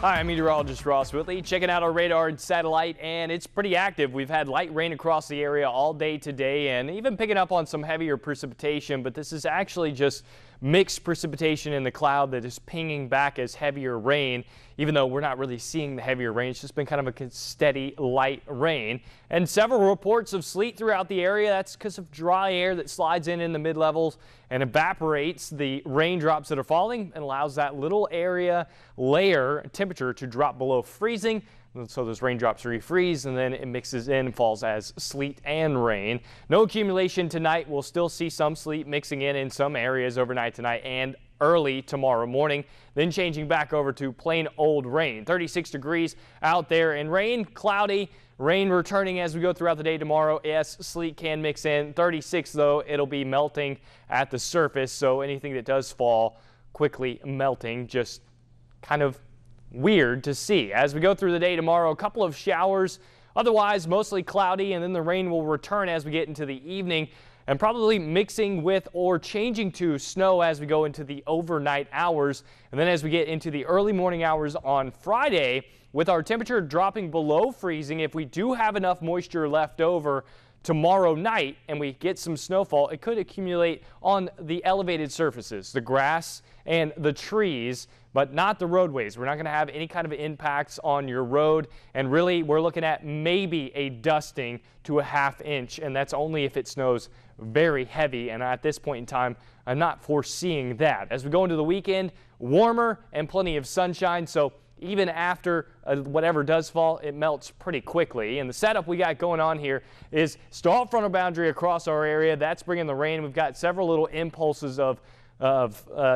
Hi, I'm meteorologist Ross Whitley, checking out our radar and satellite, and it's pretty active. We've had light rain across the area all day today and even picking up on some heavier precipitation, but this is actually just mixed precipitation in the cloud that is pinging back as heavier rain. Even though we're not really seeing the heavier rain, it's just been kind of a steady light rain. And several reports of sleet throughout the area. That's because of dry air that slides in the mid-levels and evaporates the raindrops that are falling and allows that little area layer temperature to drop below freezing. So those raindrops refreeze and then it mixes in and falls as sleet and rain. No accumulation tonight. We'll still see some sleet mixing in some areas overnight tonight and early tomorrow morning, then changing back over to plain old rain. 36 degrees out there and rain, cloudy, rain returning as we go throughout the day tomorrow. Yes, sleet can mix in. 36 though, it'll be melting at the surface, so anything that does fall quickly melting, just kind of weird to see. As we go through the day tomorrow, a couple of showers, otherwise mostly cloudy, and then the rain will return as we get into the evening and probably mixing with or changing to snow as we go into the overnight hours. And then as we get into the early morning hours on Friday, with our temperature dropping below freezing, if we do have enough moisture left over tomorrow night and we get some snowfall, it could accumulate on the elevated surfaces, the grass and the trees, but not the roadways. We're not going to have any kind of impacts on your road, and really we're looking at maybe a dusting to a ½ inch, and that's only if it snows very heavy, and at this point in time I'm not foreseeing that. As we go into the weekend, warmer and plenty of sunshine, so even after whatever does fall, it melts pretty quickly. And the setup we got going on here is stall frontal boundary across our area. That's bringing the rain. We've got several little impulses of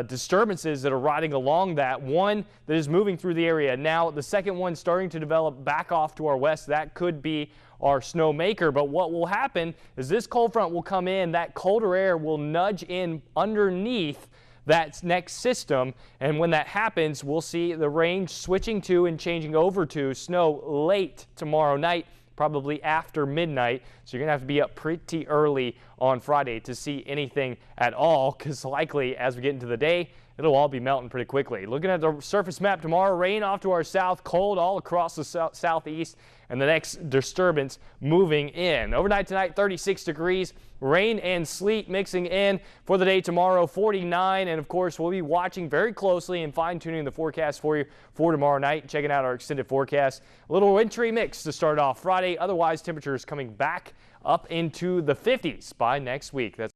disturbances that are riding along that. One that is moving through the area now. The second one starting to develop back off to our west. That could be our snow maker. But what will happen is this cold front will come in. That colder air will nudge in underneath that next system, and when that happens, we'll see the rain switching to and changing over to snow late tomorrow night, probably after midnight. So you're gonna have to be up pretty early on Friday to see anything at all, because likely as we get into the day, it'll all be melting pretty quickly. Looking at the surface map tomorrow, rain off to our south, cold all across the southeast, and the next disturbance moving in. Overnight tonight, 36 degrees, rain and sleet mixing in. For the day tomorrow, 49, and of course we'll be watching very closely and fine-tuning the forecast for you for tomorrow night, checking out our extended forecast. A little wintry mix to start off Friday, otherwise temperatures coming back up into the 50s by next week. That's